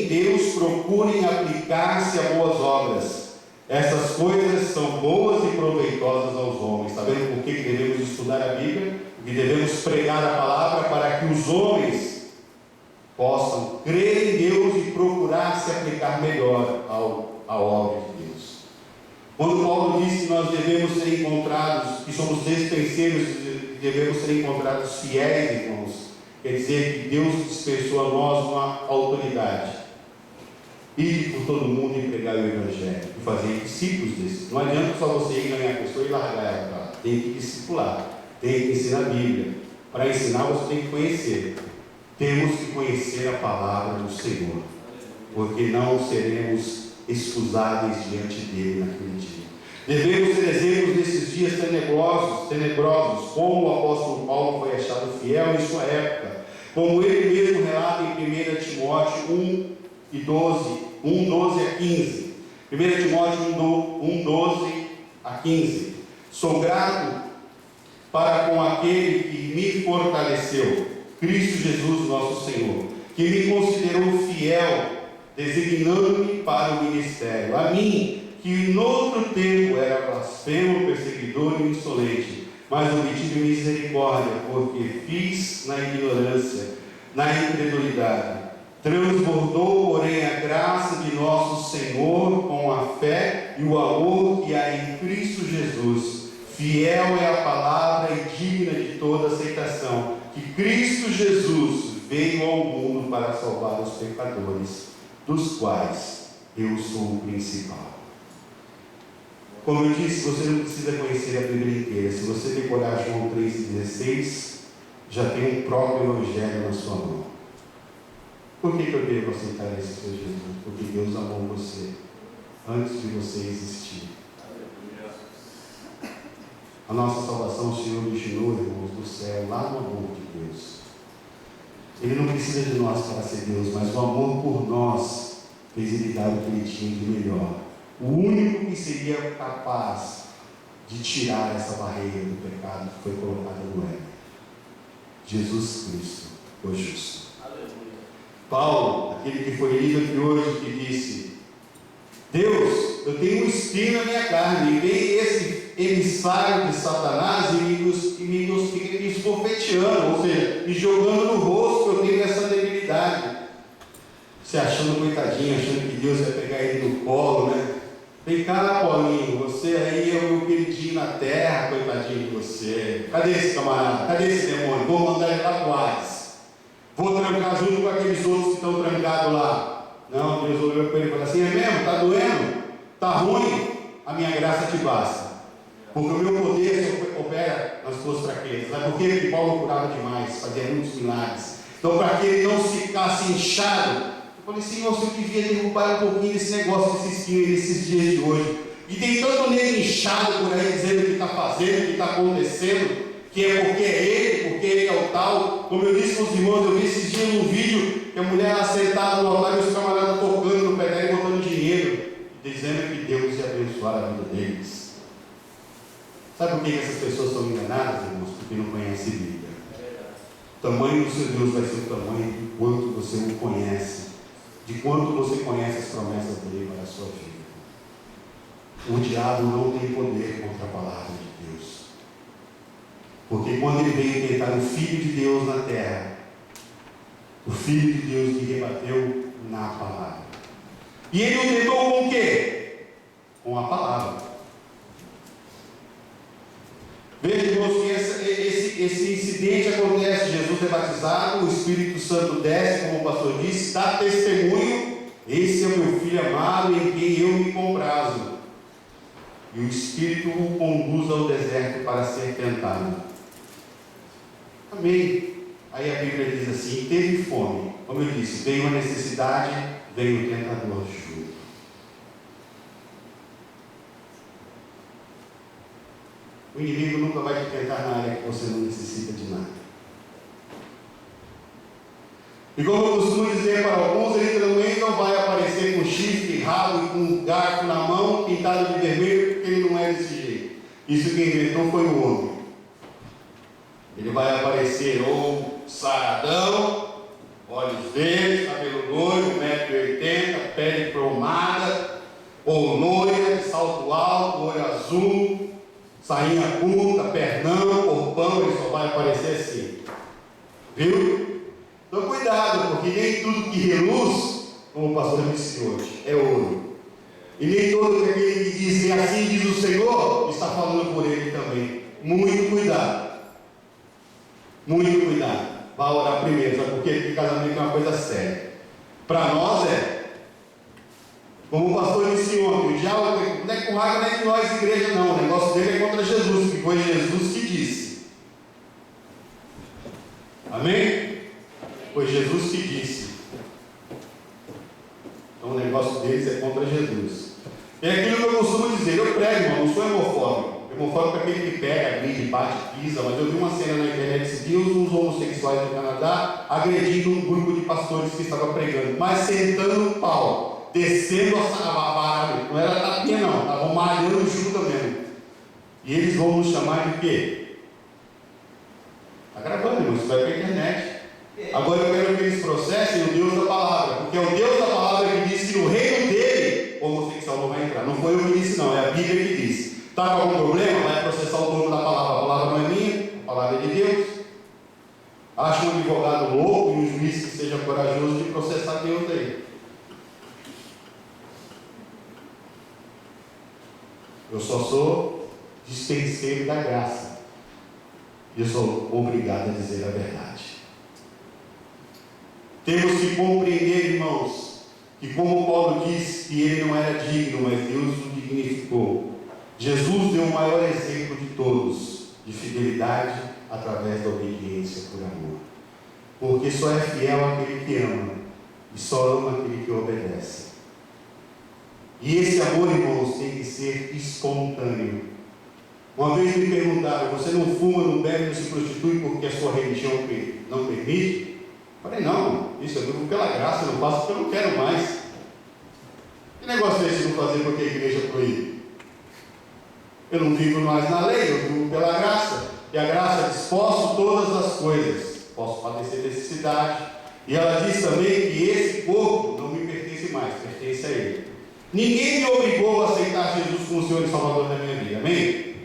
Deus, procurem aplicar-se a boas obras. Essas coisas são boas e proveitosas aos homens. Está vendo por que devemos estudar a Bíblia? Porque devemos pregar a palavra para que os homens possam crer em Deus e procurar se aplicar melhor à obra de Deus. Quando Paulo diz que nós devemos ser encontrados, que somos despenseiros e devemos ser encontrados fiéis, irmãos, quer dizer que Deus dispensou a nós uma autoridade. Ir por todo mundo e pregar o Evangelho, e fazer discípulos desses. Não adianta só você ir ganhar a pessoa e largar ela para lá. Tem que discipular, tem que ensinar a Bíblia. Para ensinar você tem que conhecer. Temos que conhecer a palavra do Senhor, porque não seremos excusáveis diante dele naquele dia. Devemos ser exemplos nesses dias tenebrosos, como o apóstolo Paulo foi achado fiel em sua época, como ele mesmo relata em 1 Timóteo 1:12 a 15. 1 Timóteo 1:12 a 15. Sou grato para com aquele que me fortaleceu, Cristo Jesus nosso Senhor, que me considerou fiel, designando-me para o ministério. A mim, que noutro tempo era blasfemo, perseguidor e insolente, mas obtive misericórdia, porque fiz na ignorância, na incredulidade. Transbordou, porém, a graça de nosso Senhor com a fé e o amor que há em Cristo Jesus. Fiel é a palavra e digna de toda aceitação, que Cristo Jesus veio ao mundo para salvar os pecadores, dos quais eu sou o principal. Como eu disse, você não precisa conhecer a Bíblia inteira. Se você decorar João 3,16, já tem um próprio Evangelho na sua mão. Por que eu devo aceitar esse Senhor Jesus? Porque Deus amou você antes de você existir. A nossa salvação, o Senhor destinou, irmãos, do céu, lá no amor de Deus. Ele não precisa de nós para ser Deus, mas o amor por nós fez ele dar o que ele tinha de melhor. O único que seria capaz de tirar essa barreira do pecado que foi colocada no Éden. Jesus Cristo, o justo. Paulo, aquele que foi lido aqui hoje, que disse: Deus, eu tenho um espinho na minha carne, e vem esse emissário de Satanás e me fica me esbofeteando, ou seja, me jogando no rosto que eu tenho essa debilidade. Se achando coitadinho, achando que Deus vai pegar ele no colo, né? Vem cá, Paulinho, você aí é o meu queridinho na terra, coitadinho de você. Cadê esse camarada? Cadê esse demônio? Vou mandar ele lá pro Hades. Vou trancar junto com aqueles outros que estão trancados lá. Não, Deus olhou para ele e falou assim: é mesmo? Está doendo? Está ruim? A minha graça te basta. Porque o meu poder opera nas tuas fraquezas. Sabe por quê? Porque Paulo curava demais, fazia muitos milagres. Então, para que ele não ficasse inchado, eu falei: Senhor, você devia derrubar um pouquinho desse negócio, desse espinho nesses dias de hoje. E tem tanto nele inchado por aí, dizendo o que está fazendo, o que está acontecendo, que é porque ele é o tal. Como eu disse para os irmãos, eu vi esses dias num vídeo que a mulher sentada no altar e os camaradas tocando no pé dela e botando dinheiro, dizendo que Deus ia abençoar a vida deles. Sabe por que essas pessoas são enganadas, irmãos? Porque não conhecem Bíblia. O tamanho do seu Deus vai ser o tamanho de quanto você o conhece, de quanto você conhece as promessas dele para a sua vida. O diabo não tem poder contra a palavra de Deus. Porque quando ele veio tentar o Filho de Deus na terra, o Filho de Deus lhe rebateu na palavra. E ele o tentou com o quê? Com a palavra. Veja, irmãos, que esse incidente acontece. Jesus é batizado, o Espírito Santo desce, como o pastor disse, dá testemunho: esse é o meu filho amado em quem eu me comprazo. E o Espírito o conduz ao deserto para ser tentado. Amém. Aí a Bíblia diz assim: teve fome. Como eu disse, veio a necessidade, veio o tentador junto. O inimigo nunca vai te tentar na área que você não necessita de nada. E como eu costumo dizer para alguns, ele também não vai aparecer com chifre, rabo e com um garfo na mão, pintado de vermelho, porque ele não é desse jeito. Isso quem inventou foi o homem. Ele vai aparecer ou saradão, olhos verdes, cabelo loiro, 1,80 m, Ou loira, de salto alto, olho azul, sainha curta, pernão, corpão, ele só vai aparecer assim. Viu? Então cuidado, porque nem tudo que reluz, como o pastor disse hoje, é ouro. E nem todo aquele que diz que assim diz o Senhor, está falando por ele também. Muito cuidado. Muito cuidado. Vá orar primeiro, sabe por quê? Porque casamento é uma coisa séria. Para nós é. Como o pastor disse ontem, o diabo não é com raiva nem de nós, igreja, não. O negócio dele é contra Jesus, que foi Jesus que disse. Amém? Foi Jesus que disse. Então o negócio deles é contra Jesus. É aquilo que eu costumo dizer, eu prego, irmão, não sou hemofóbico. Hemofóbico é aquele que pega, agride, bate, pisa, mas eu vi uma cena na internet esses dias, uns homossexuais do Canadá agredindo um grupo de pastores que estava pregando, mas sentando no pau, descendo a barra, não era tapinha não, estavam malhando junto mesmo. E eles vão nos chamar de quê? Está gravando, irmão, isso vai para a internet. Agora eu quero que eles processem o Deus da palavra, porque é o Deus da palavra que diz que no reino dele o homossexual não vai entrar. Não foi eu que disse não, é a Bíblia que diz. Está com algum problema? Vai processar o dono da palavra. A palavra não é minha, a palavra é de Deus. Acha um advogado louco e um juiz que seja corajoso de processar Deus aí. Eu só sou dispenseiro da graça. E eu sou obrigado a dizer a verdade. Temos que compreender, irmãos, que como Paulo diz que ele não era digno, mas Deus o dignificou. Jesus deu o maior exemplo de todos, de fidelidade através da obediência por amor. Porque só é fiel aquele que ama, e só ama aquele que obedece. E esse amor, irmãos, tem que ser espontâneo. Uma vez me perguntaram, você não fuma, não bebe, não se prostitui porque a sua religião não permite? Eu falei, não, isso eu vivo pela graça, eu não faço porque eu não quero mais. Que negócio é esse de não fazer porque a igreja proíbe? Eu não vivo mais na lei, eu vivo pela graça. E a graça diz, posso todas as coisas, posso padecer necessidade. E ela diz também que esse corpo não me pertence mais, pertence a Ele. Ninguém me obrigou a aceitar Jesus como Senhor e Salvador da minha vida, amém?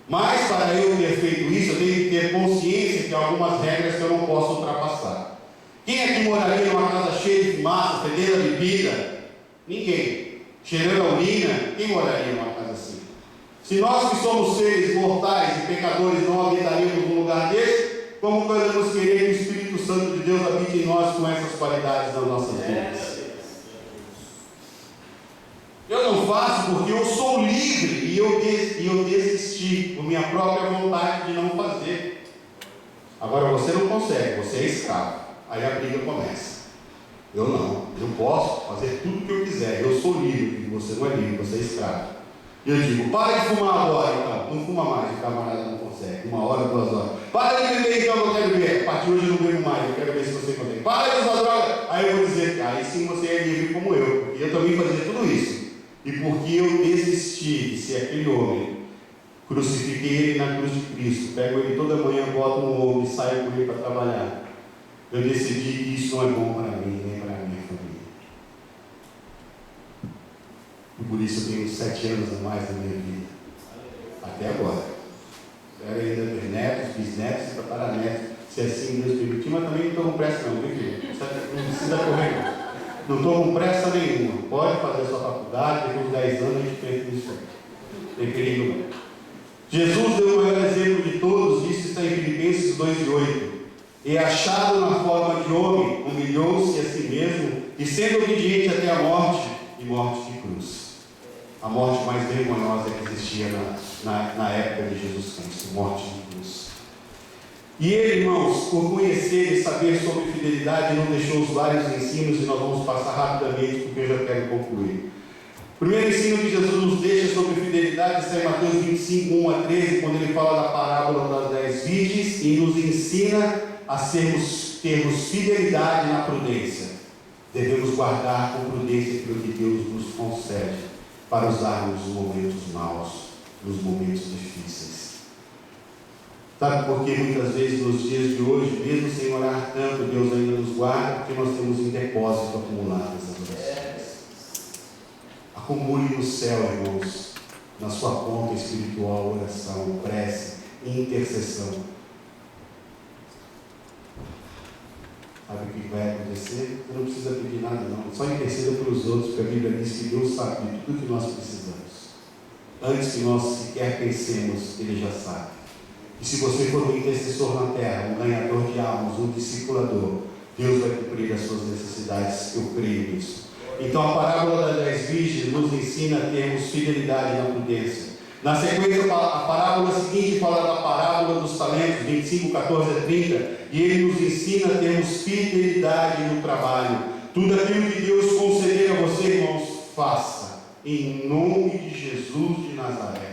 Mas para eu ter feito isso, eu tenho que ter consciência de algumas regras que eu não posso ultrapassar. Quem aqui moraria numa casa cheia de fumaça, fedendo a bebida? Ninguém. Cheirando a urina, quem moraria numa casa assim? Se nós que somos seres mortais e pecadores não habitaríamos num lugar desse, como podemos querer que o Espírito Santo de Deus habite em nós com essas qualidades nas nossas vidas? Eu não faço porque eu sou livre e eu desisti por minha própria vontade de não fazer. Agora você não consegue, você é escravo. Aí a briga começa. Eu não, eu posso fazer tudo o que eu quiser, eu sou livre, e você não é livre, você é escravo. E eu digo, para de fumar agora então, não fuma mais, o camarada não consegue, 1 hora, 2 horas. Para de beber então, eu quero ver, a partir de hoje eu não bebo mais, eu quero ver se você consegue. Para de usar droga, aí eu vou dizer, aí sim você é livre como eu, porque eu também fazia tudo isso. E porque eu desisti de ser aquele homem, crucifiquei ele na cruz de Cristo, pego ele toda manhã, boto no ombro e saio com ele para trabalhar. Eu decidi que isso não é bom para mim, nem para a minha família. E por isso eu tenho 7 anos a mais na minha vida. Até agora. Espero ainda ter netos, bisnetos e tataranetos, se assim Deus permitir, mas também não estou com pressa não, viu filho? Não precisa correr não. Não estou com pressa nenhuma. Pode fazer a sua faculdade, depois de 10 anos a gente pensa nisso. Tem perigo não. Jesus deu o maior exemplo de todos, isso está em Filipenses 2:8. E achado na forma de homem, humilhou-se a si mesmo, e sendo obediente até a morte, e morte de cruz. A morte mais vergonhosa que existia na época de Jesus Cristo, morte de cruz. E ele, irmãos, por conhecer e saber sobre fidelidade, não deixou os vários ensinos, e nós vamos passar rapidamente, porque eu já quero concluir. O primeiro ensino que Jesus nos deixa sobre fidelidade está em Mateus 25, 1-13, quando ele fala da parábola das 10 virgens, e nos ensina a termos fidelidade na prudência. Devemos guardar com prudência aquilo que Deus nos concede, para usarmos nos momentos maus, nos momentos difíceis. Sabe por que muitas vezes nos dias de hoje, mesmo sem orar tanto, Deus ainda nos guarda? Porque nós temos em depósito acumulado essas orações. A Acumule no céu, irmãos, na sua conta espiritual, oração, prece e intercessão. Sabe o que vai acontecer? Você não precisa pedir nada, não. Só interceda pelos outros, porque a Bíblia diz que Deus sabe de tudo que nós precisamos. Antes que nós sequer pensemos, Ele já sabe. E se você for um intercessor na terra, um ganhador de almas, um discipulador, Deus vai cumprir as suas necessidades. Eu creio nisso. Então a parábola das 10 virgens nos ensina a termos fidelidade na prudência. Na sequência, a parábola seguinte fala da parábola dos talentos, 25, 14 a 30, e ele nos ensina a termos fidelidade no trabalho. Tudo aquilo que Deus conceder a você, irmãos, faça, em nome de Jesus de Nazaré.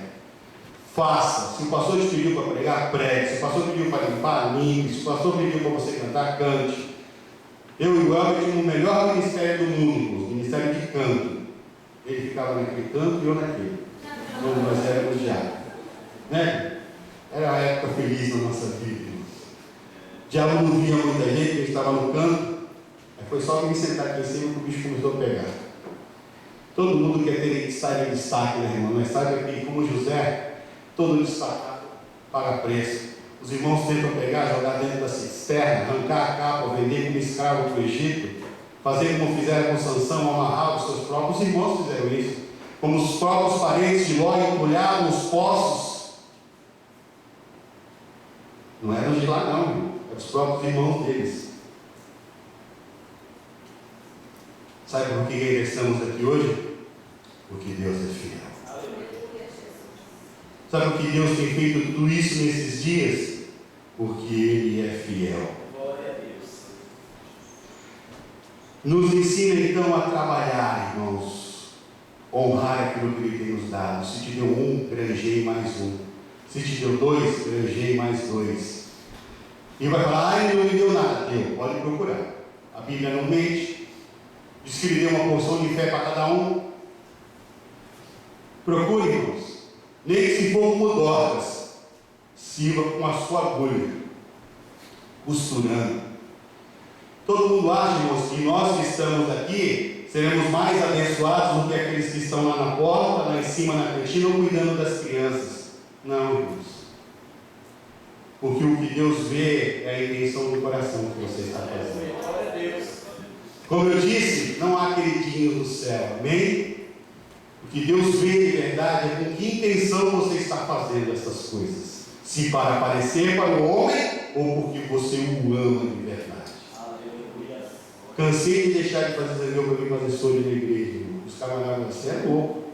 Faça. Se o pastor te pediu para pregar, pregue. Se o pastor pediu para limpar, limpe. Se o pastor pediu para você cantar, cante. Eu e o Elber tínhamos o melhor ministério do mundo, o ministério de canto. Ele ficava naquele canto e eu naquele. Quando nós éramos já. Né? Era uma época feliz na nossa vida. O diabo não via muita gente, ele estava no canto. Aí foi só que me sentar aqui em cima que o bicho começou a pegar. Todo mundo quer estar em destaque, né, irmão? Mas sabe que, como José, todo destacado paga preço. Os irmãos tentam pegar, jogar dentro da cisterna, arrancar a capa, vender como escravo para o Egito, fazer como fizeram com Sansão, amarrar os seus próprios. Os irmãos fizeram isso. Como os próprios parentes de Ló entulhavam os poços. Não eram de lá, não, irmão. Eram os próprios irmãos deles. Sabe por que estamos aqui hoje? Porque Deus é fiel. Sabe por que Deus tem feito tudo isso nesses dias? Porque Ele é fiel. Glória a Deus. Nos ensina então a trabalhar, irmãos. Honrar aquilo que Ele tem nos dado. Se te deu um, granjei mais um. Se te deu dois, granjei mais dois. E vai falar, ai, não me deu nada. Deu, pode procurar. A Bíblia não mente. Diz que Ele deu uma porção de fé para cada um. Procure, irmãos. Nem que se for como Dorcas, sirva com a sua agulha, costurando. Todo mundo acha, irmãos, que nós que estamos aqui seremos mais abençoados do que aqueles que estão lá na porta, lá em cima na cantina, cuidando das crianças. Não, irmãos. Porque o que Deus vê é a intenção do coração que você está fazendo. Glória a Deus. Como eu disse, não há queridinhos no céu. Amém? O que Deus vê de verdade é com que intenção você está fazendo essas coisas. Se para aparecer para o homem ou porque você o ama de verdade. Aleluia. Cansei de deixar de fazer reunião para vir fazer sonho na igreja. Irmão. Os camaradas, você é louco.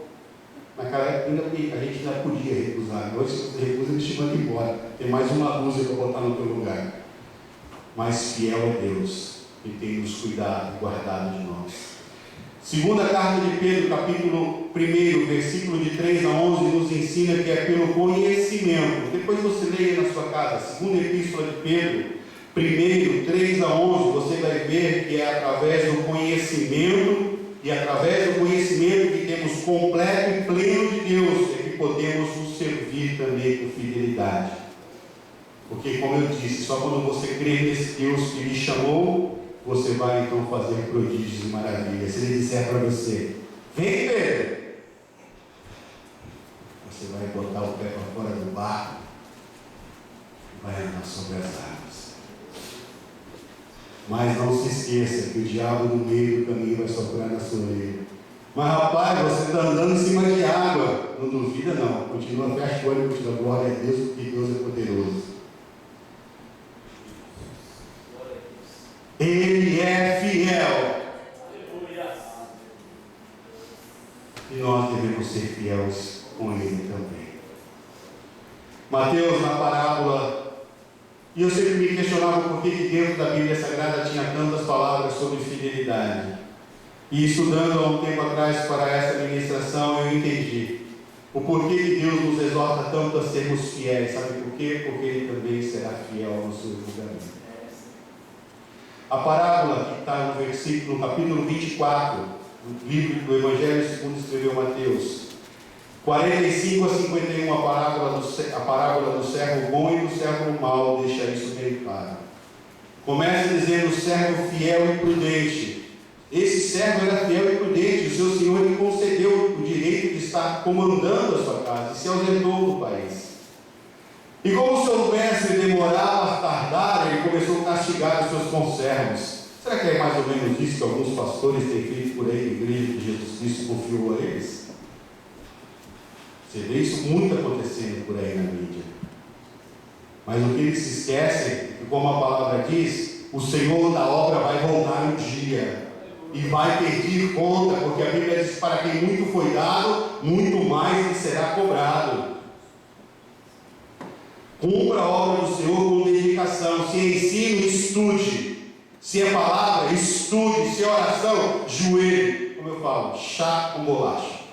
Naquela época a gente ainda podia recusar. Hoje, se você recusa, eles te mandam embora. Tem mais uma dúzia para botar no teu lugar. Mas fiel é Deus, que tem nos cuidado e guardado de nós. Segunda carta de Pedro, capítulo 1, versículo de 3 a 11, nos ensina que é pelo conhecimento. Depois você leia na sua casa, segunda epístola de Pedro, 1, 3 a 11, você vai ver que é através do conhecimento, e através do conhecimento que temos completo e pleno de Deus, é que podemos nos servir também com fidelidade. Porque, como eu disse, só quando você crê nesse Deus que lhe chamou, você vai então fazer prodígios e maravilhas. Se Ele disser para você, vem Pedro, você vai botar o pé para fora do barco e vai andar sobre as águas. Mas não se esqueça que o diabo no meio do caminho vai soprar na sua orelha. Mas rapaz, você está andando em cima de água. Não duvida não, continua, fecha o olho e continua, glória a Deus, porque Deus é poderoso. Ele é fiel. Aleluia. E nós devemos ser fiéis com Ele também. Mateus, na parábola, e eu sempre me questionava por que dentro da Bíblia Sagrada tinha tantas palavras sobre fidelidade. E estudando há um tempo atrás para essa ministração, eu entendi o porquê que Deus nos exorta tanto a sermos fiéis. Sabe por quê? Porque Ele também será fiel no seu julgamento. A parábola que está no versículo, no capítulo 24, do livro do Evangelho segundo escreveu Mateus, 45 a 51, a parábola do servo bom e do servo mau, deixa isso bem claro. Começa dizendo: o servo fiel e prudente. Esse servo era fiel e prudente, o seu senhor lhe concedeu comandando a sua casa e se ausentou do país. E como o seu mestre demorava a tardar, ele começou a castigar os seus conservos. Será que é mais ou menos isso que alguns pastores têm feito por aí na igreja que Jesus Cristo confiou a eles? Você vê isso muito acontecendo por aí na mídia. Mas o que eles se esquecem é que, como a palavra diz, o Senhor da obra vai voltar um dia e vai pedir conta, porque a Bíblia diz: para quem muito foi dado, muito mais lhe será cobrado. Cumpra a obra do Senhor com dedicação. Se ensino, estude. Se é palavra, estude. Se é oração, joelho. Como eu falo, chá com bolacha.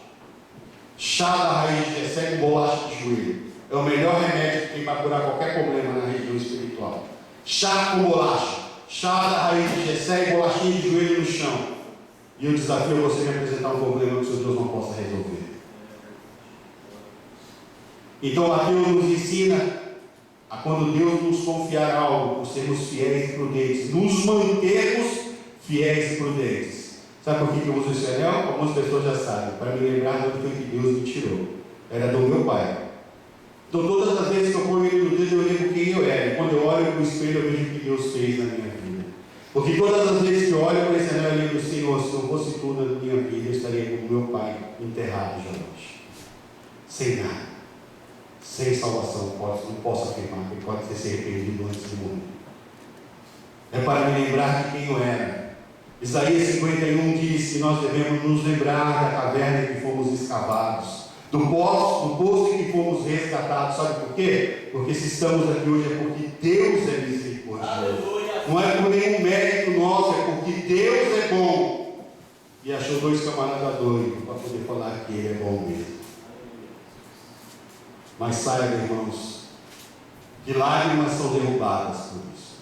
Chá da raiz de Jessé com bolacha de joelho. É o melhor remédio que tem para curar qualquer problema na região espiritual. Chá com bolacha. Chá da raiz de Jessé e bolachinha de joelho no chão. E eu desafio você a me apresentar um problema que o seu Deus não possa resolver. Então Mateus nos ensina a, quando Deus nos confiar algo, por sermos fiéis e prudentes, nos mantermos fiéis e prudentes. Sabe por que eu uso esse anel? Algumas pessoas já sabem, para me lembrar de onde foi que Deus me tirou. Era do meu pai. Então todas as vezes que eu ponho ele no dedo, eu lembro quem eu era. E quando eu olho para o espelho, eu vejo o que Deus fez na minha vida. Porque todas as vezes que eu olho para esse anel, eu lembro: Senhor, se não fosse tudo na minha vida, eu estaria com o meu pai enterrado já hoje. Sem nada. Sem salvação, não posso afirmar que ele pode ter se arrependido antes de morrer. É para me lembrar de quem eu era. Isaías 51 diz que nós devemos nos lembrar da caverna em que fomos escavados, do poço em que fomos resgatados. Sabe por quê? Porque se estamos aqui hoje é porque Deus é misericordioso. Não é por nenhum mérito nosso, é porque Deus é bom. E achou dois camaradas doidos para poder falar que Ele é bom mesmo. Mas saiba, irmãos, que lágrimas são derrubadas por isso.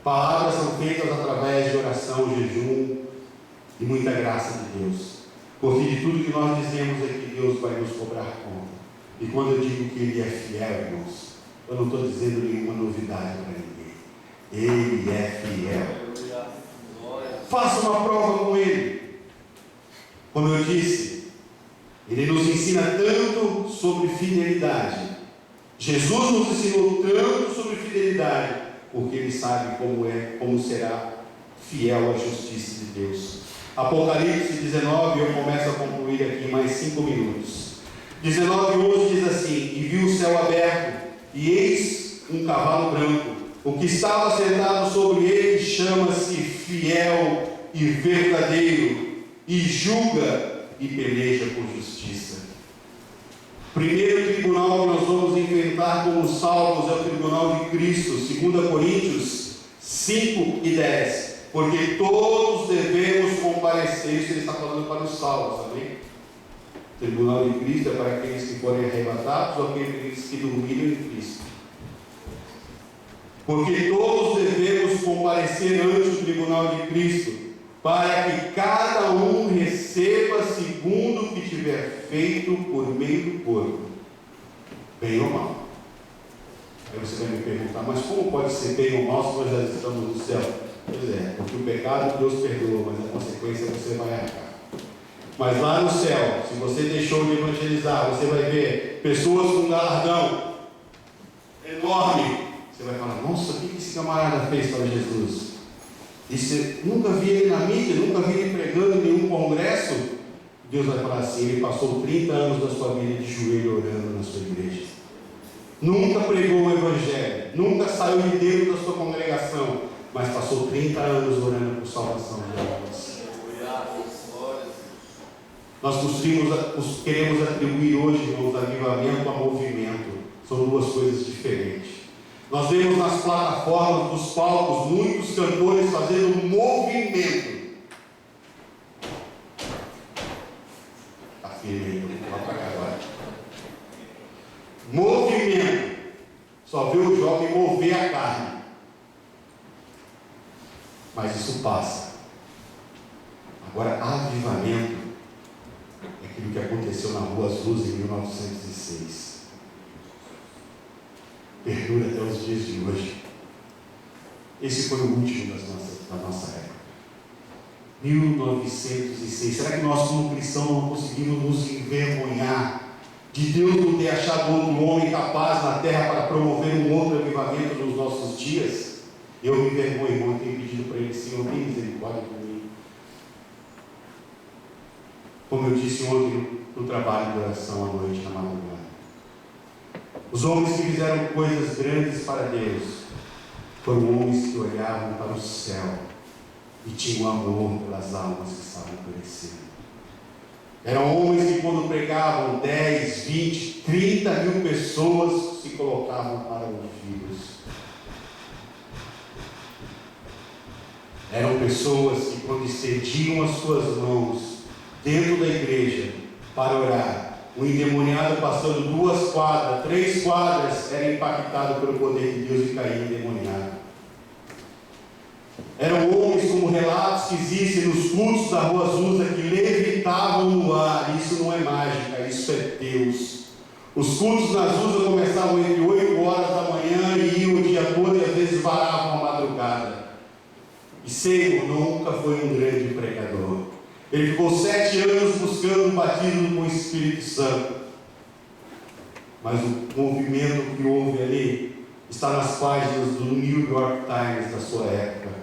Palavras são feitas através de oração, jejum e muita graça de Deus. Porque de tudo que nós dizemos é que Deus vai nos cobrar conta. E quando eu digo que Ele é fiel, irmãos, eu não estou dizendo nenhuma novidade para ninguém. Ele é fiel. Faça uma prova com Ele. Como eu disse, Ele nos ensina tanto sobre fidelidade. Jesus nos ensinou tanto sobre fidelidade, porque Ele sabe como será fiel à justiça de Deus. Apocalipse 19, eu começo a concluir aqui em mais 5 minutos. 19:11 diz assim: e vi o céu aberto, e eis um cavalo branco. O que estava sentado sobre ele chama-se Fiel e Verdadeiro, e julga e peleja por justiça. Primeiro tribunal que nós vamos enfrentar como salvos é o tribunal de Cristo, 2 Coríntios 5:10. Porque todos devemos comparecer. Isso ele está falando para os salvos, amém? O tribunal de Cristo é para aqueles que forem arrebatados ou aqueles que dormiram em Cristo. Porque todos devemos comparecer ante o tribunal de Cristo, para que cada um receba segundo o que tiver feito por meio do corpo, bem ou mal. Aí você vai me perguntar: mas como pode ser bem ou mal se nós já estamos no céu? Pois é, porque o pecado Deus perdoa, mas a consequência você vai arcar. Mas lá no céu, se você deixou de evangelizar, você vai ver pessoas com galardão enorme. Você vai falar: nossa, o que esse camarada fez para Jesus? E você nunca vi ele na mídia, nunca vi ele pregando em nenhum congresso. Deus vai falar assim: ele passou 30 anos da sua vida de joelho orando na sua igreja. Nunca pregou o evangelho, nunca saiu de dentro da sua congregação, mas passou 30 anos orando por salvação de almas. Nós queremos atribuir hoje, irmãos, avivamento a movimento. São duas coisas diferentes. Nós vemos nas plataformas dos palcos muitos cantores fazendo movimento. Está firme, vou falar para cá agora. Movimento. Só vê o jovem mover a carne. Mas isso passa. Agora, avivamento é aquilo que aconteceu na Rua Azul em 1906. Perdura até os dias de hoje. Esse foi o último da nossa época. 1906. Será que nós, como cristãos, não conseguimos nos envergonhar de Deus não ter achado outro homem capaz na terra para promover um outro avivamento nos nossos dias? Eu me envergonho, irmão, e tenho pedido para Ele: Senhor, tem misericórdia de mim. Como eu disse ontem no trabalho de oração à noite, na madrugada, os homens que fizeram coisas grandes para Deus foram homens que olhavam para o céu e tinham amor pelas almas que estavam perecendo. Eram homens que, quando pregavam, 10, 20, 30 mil pessoas se colocavam para ouvi-los. Eram pessoas que, quando estendiam as suas mãos dentro da igreja para orar, o endemoniado passando 2 quadras, 3 quadras, era impactado pelo poder de Deus e caía endemoniado. Eram homens, como relatos que existem nos cultos da Rua Azusa, que levitavam no ar. Isso não é mágica, isso é Deus. Os cultos na Azusa começavam entre 8 horas da manhã e iam o dia todo, e às vezes varavam a madrugada. E Seymour nunca foi um grande pregador. Ele ficou 7 anos buscando o batismo com o Espírito Santo. Mas o movimento que houve ali está nas páginas do New York Times da sua época.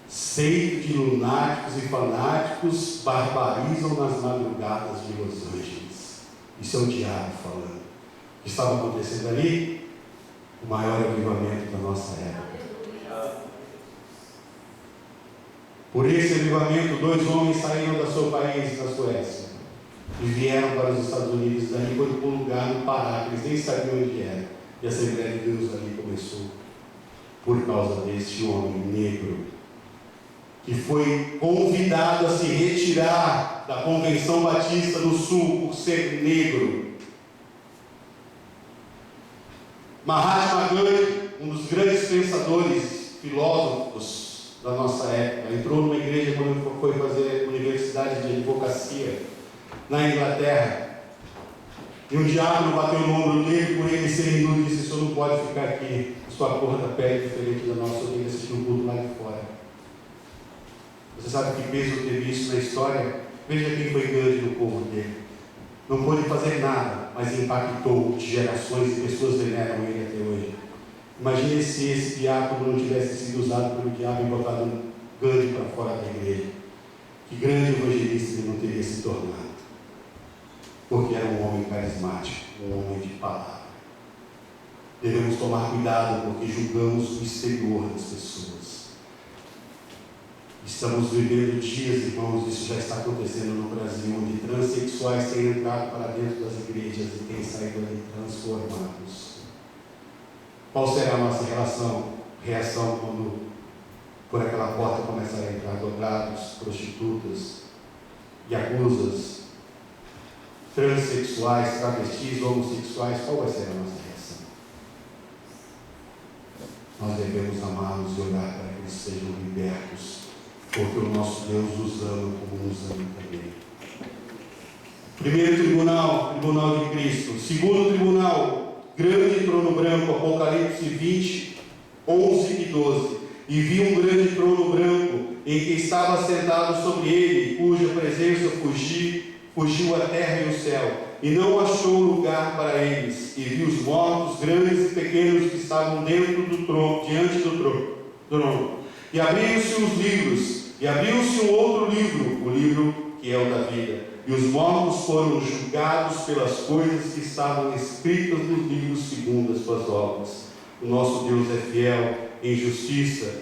Seito de lunáticos e fanáticos barbarizam nas madrugadas de Los Angeles. Isso é o diabo falando. O que estava acontecendo ali? O maior avivamento da nossa época. Por esse avivamento, 2 homens saíram do seu país, da Suécia, e vieram para os Estados Unidos. Daí foi para um lugar no Pará, eles nem sabiam onde era. E a Assembleia de Deus ali começou por causa deste homem negro, que foi convidado a se retirar da Convenção Batista do Sul por ser negro. Mahatma Gandhi, um dos grandes pensadores, filósofos da nossa época, entrou numa igreja quando foi fazer universidade de advocacia na Inglaterra. E um diácono bateu no ombro dele, por ele ser hindu, e disse: "O senhor não pode ficar aqui, sua cor da pele é diferente da nossa, eu tenho que assistir o culto lá de fora." Você sabe que peso teve isso na história? Veja quem foi grande no povo dele. Não pôde fazer nada, mas impactou gerações, e pessoas veneram ele até hoje. Imagine se esse diácono não tivesse sido usado pelo diabo e botado Gandhi para fora da igreja. Que grande evangelista ele não teria se tornado. Porque era um homem carismático, um homem de palavra. Devemos tomar cuidado, porque julgamos o exterior das pessoas. Estamos vivendo dias, irmãos, isso já está acontecendo no Brasil, onde transexuais têm entrado para dentro das igrejas e têm saído ali transformados. Qual será a nossa reação quando por aquela porta começarem a entrar drogados, prostitutas, yacuzas, transexuais, travestis, homossexuais? Qual vai ser a nossa reação? Nós devemos amá-los e orar para que eles sejam libertos, porque o nosso Deus os ama como nos ama também. Primeiro tribunal, tribunal de Cristo. Segundo tribunal, grande trono branco, Apocalipse 20, 11 e 12. E vi um grande trono branco, em que estava sentado sobre ele, cuja presença fugiu a terra e o céu, e não achou lugar para eles. E vi os mortos, grandes e pequenos, que estavam dentro do trono, diante do trono. E abriram-se os livros, e abriu-se um outro livro, o livro que é o da vida. E os mortos foram julgados pelas coisas que estavam escritas nos livros segundo as suas obras. O nosso Deus é fiel em justiça,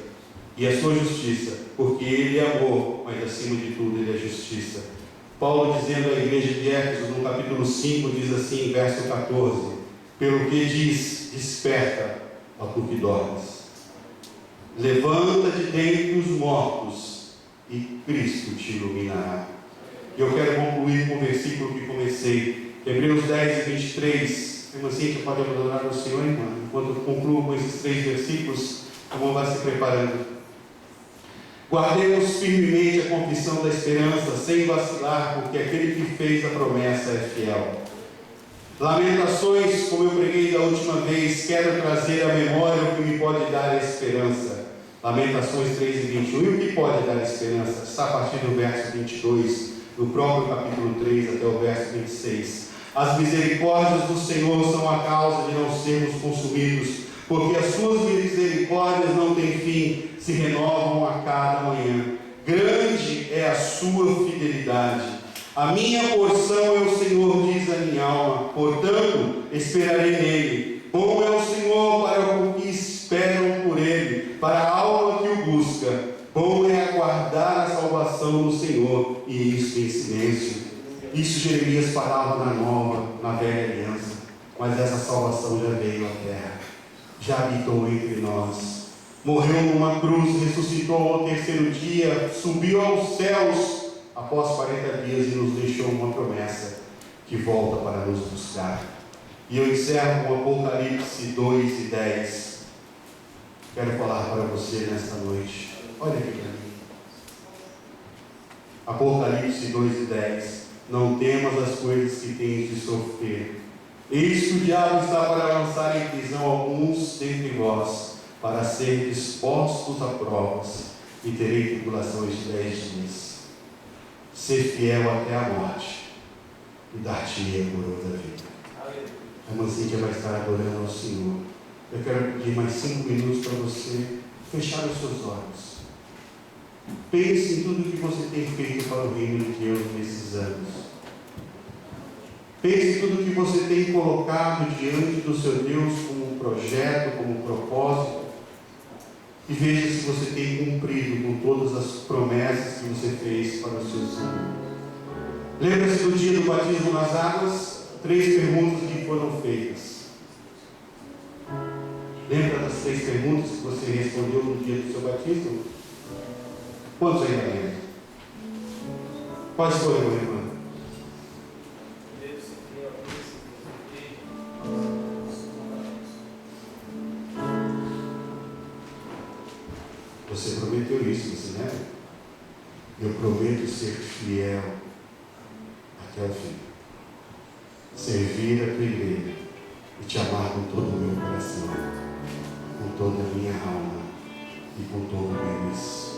e a sua justiça, porque Ele é amor, mas acima de tudo Ele é justiça. Paulo, dizendo à igreja de Éfeso, no capítulo 5, diz assim, verso 14: pelo que diz, desperta, ó tu que dormes. Levanta de dentre os mortos, e Cristo te iluminará. E eu quero concluir com o versículo que comecei, Hebreus 10 e 23. Irmã Cíntia, pode adorar o Senhor, irmã? Enquanto eu concluo com esses 3 versículos, a irmã vai se preparando. Guardemos firmemente a confissão da esperança, sem vacilar, porque aquele que fez a promessa é fiel. Lamentações, como eu preguei da última vez, quero trazer à memória o que me pode dar a esperança. Lamentações 3 e 21. E o que pode dar esperança? Está a partir do verso 22, do próprio capítulo 3 até o verso 26. As misericórdias do Senhor são a causa de não sermos consumidos, porque as suas misericórdias não têm fim, se renovam a cada manhã. Grande é a sua fidelidade. A minha porção é o Senhor, diz a minha alma, portanto esperarei nele. Bom é o Senhor para os que esperam por ele, para a alma que o busca. Bom é aguardar a salvação do Senhor, e isso em silêncio. Isso Jeremias falava na nova, na velha aliança, mas essa salvação já veio à terra, já habitou entre nós. Morreu numa cruz, ressuscitou ao terceiro dia, subiu aos céus após 40 dias e nos deixou uma promessa que volta para nos buscar. E eu encerro com Apocalipse 2 e 10. Quero falar para você nesta noite. Olha aqui para mim. Apocalipse 2 e 10. Não temas as coisas que tens de sofrer. Eis que o diabo está para lançar em prisão alguns dentre vós, para serem expostos a provas, e terei tribulações de 10 dias. Ser fiel até a morte, e dar-te-ei a coroa da vida. A irmã Cíntia vai estar adorando ao Senhor. Eu quero pedir mais 5 minutos para você fechar os seus olhos. Pense em tudo que você tem feito para o reino de Deus nesses anos. Pense em tudo que você tem colocado diante do seu Deus como um projeto, como um propósito. E veja se você tem cumprido com todas as promessas que você fez para os seus filhos. Lembra-se do dia do batismo nas águas? 3 perguntas que foram feitas. Lembra das 3 perguntas que você respondeu no dia do seu batismo? Quantos ainda lembram? Pode escolher, meu irmão. Você prometeu isso, você lembra? Eu prometo ser fiel até o fim. Servir a tua igreja e te amar com todo o meu coração, com toda a minha alma e com todo o meu espírito.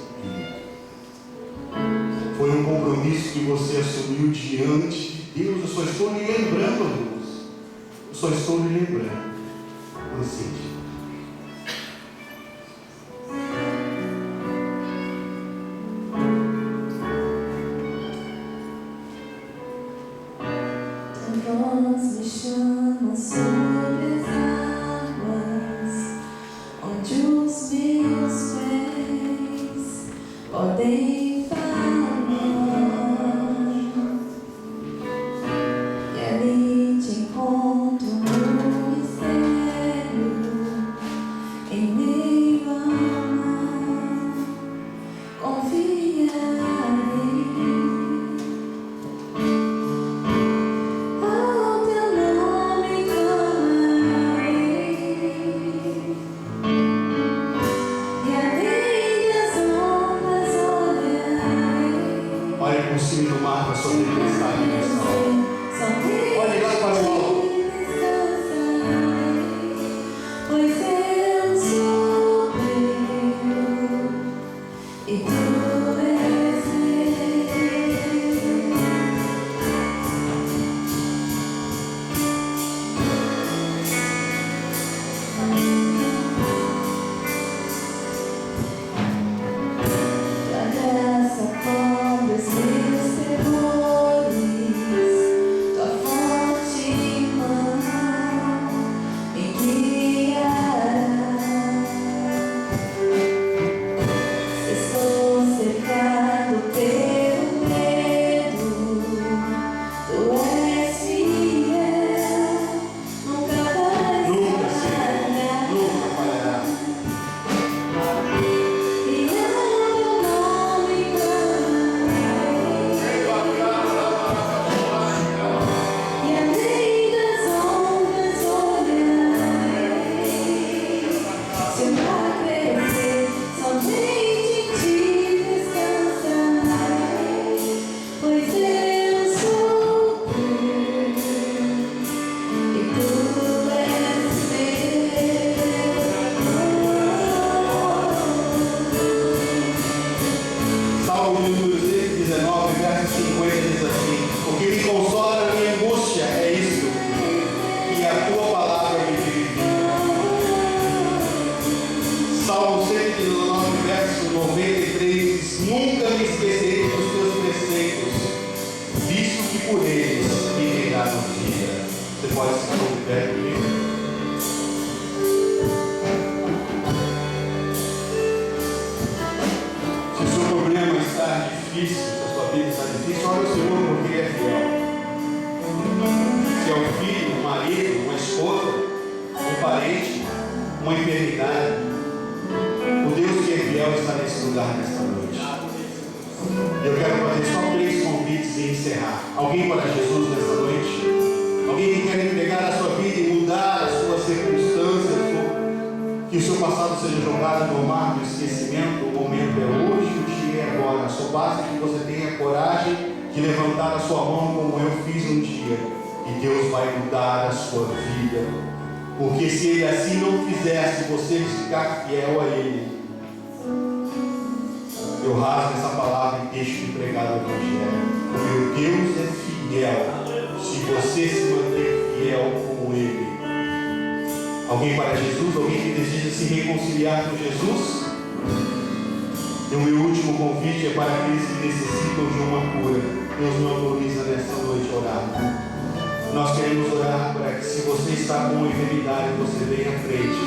Foi um compromisso que você assumiu diante de Deus. Eu só estou lhe lembrando, irmãos. Eu só estou lhe lembrando. Assim, voz me chama sobre as águas, onde os meus pés podem falar, e ali te encontro no mistério, em meio ao mar, confiarei. Do mar para sua tempestade nesta hora. Olhe lá para o alto. Pois eu sou teu e tu és tua graça cobre os meus temores. ele é fiel. Se é um filho, um marido, uma esposa, um parente, uma enfermidade, o Deus que é fiel está nesse lugar nesta noite. Eu quero fazer só 3 convites e encerrar. Alguém para Jesus nessa noite? Alguém que quer entregar a sua vida e mudar as suas circunstâncias, que o seu passado seja jogado no mar do esquecimento? O momento é hoje, o dia é agora. Só basta que você tenha coragem de levantar a sua mão como eu fiz um dia, e Deus vai mudar a sua vida. Porque se Ele assim não fizesse, você ficar fiel a Ele, eu rasgo essa palavra e deixo de pregar o Evangelho. O meu Deus é fiel, se você se manter fiel como Ele. Alguém para Jesus? Alguém que deseja se reconciliar com Jesus? E o meu último convite é para aqueles que necessitam de uma cura. Deus me autoriza nesta noite a orar. Nós queremos orar para que, se você está com uma enfermidade, você venha à frente.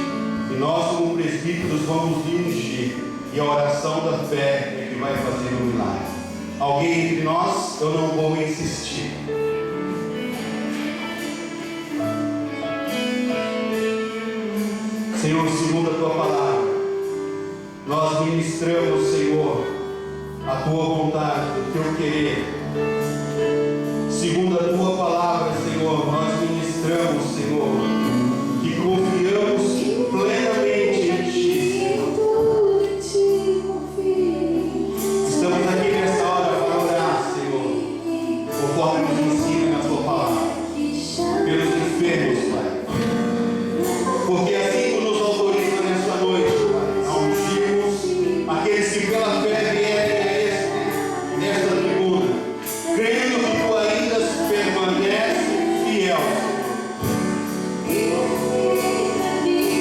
E nós, como presbíteros, vamos lhe ungir. E a oração da fé é que vai fazer um milagre. Alguém entre nós? Eu não vou insistir. Senhor, segundo a Tua palavra, nós ministramos, Senhor, a Tua vontade, o Teu querer. Segundo a Tua palavra, Senhor, nós ministramos, Senhor, que confiamos plenamente em Ti. Estamos aqui nesta hora para orar, Senhor, conforme nos ensina na Tua palavra, pelos enfermos, Pai. Porque assim Tu nos autoriza nesta noite, Pai, a ungirmos aqueles que pela fé vierem nesta tribuna, crendo que Tu ainda permanece fiel.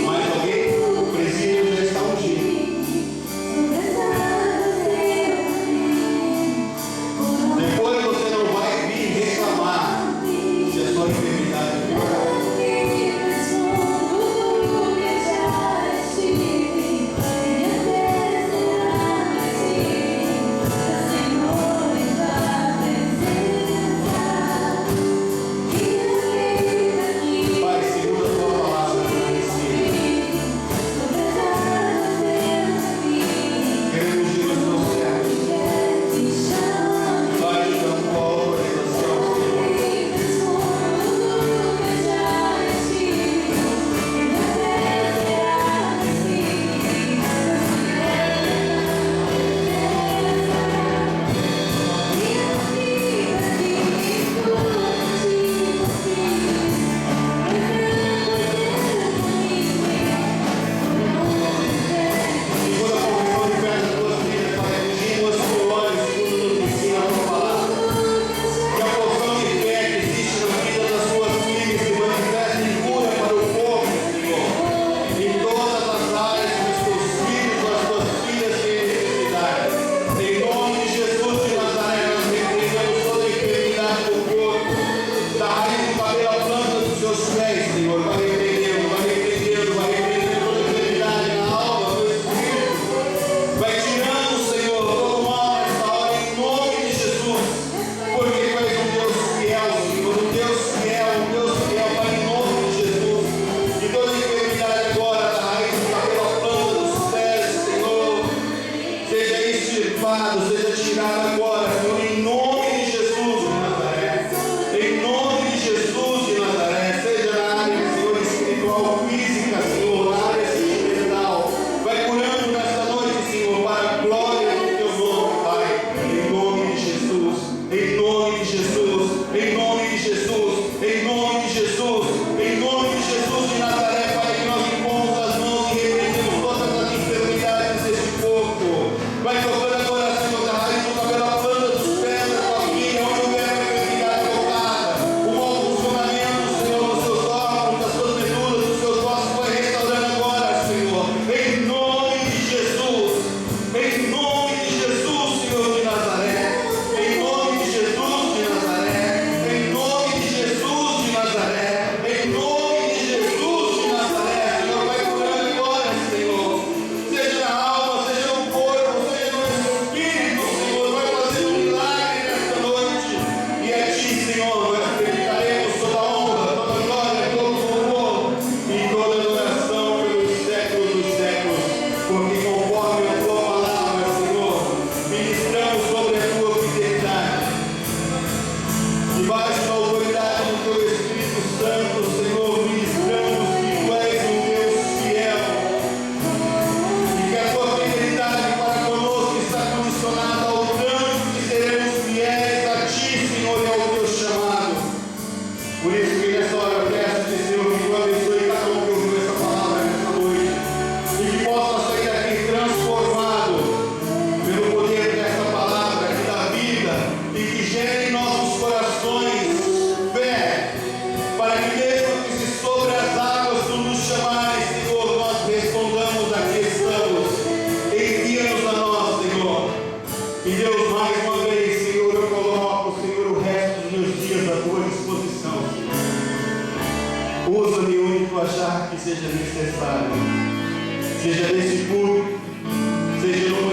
Mais alguém? O presídio já está ungido. Depois você não vai vir Senhor, nós acreditaremos toda honra, toda glória, todo louvor e toda adoração pelos séculos dos séculos, porque conforme a tua palavra, Senhor, ministramos sobre a tua fidelidade. Debaixo da autoridade do teu Espírito Santo, Senhor, ministramos que tu és um Deus fiel e que a tua fidelidade para conosco está condicionada ao tanto que seremos fiéis a ti, Senhor, e ao teu chamado. Por isso que nessa hora eu peço, Senhor, que tu abençoe cada um que ouviu essa palavra nessa noite e que possa sair daqui transformado pelo poder dessa palavra que dá vida e que gere em nossos corações fé, para que mesmo que se sobre as águas tu nos chamares, Senhor, nós respondamos: aqui estamos, envia-nos a nós, Senhor. E Deus, mais uma vez, Senhor, eu coloco, Senhor, o resto dos meus dias à tua disposição, Senhor. Usa-me onde tu achar que seja necessário, seja nesse culto, seja no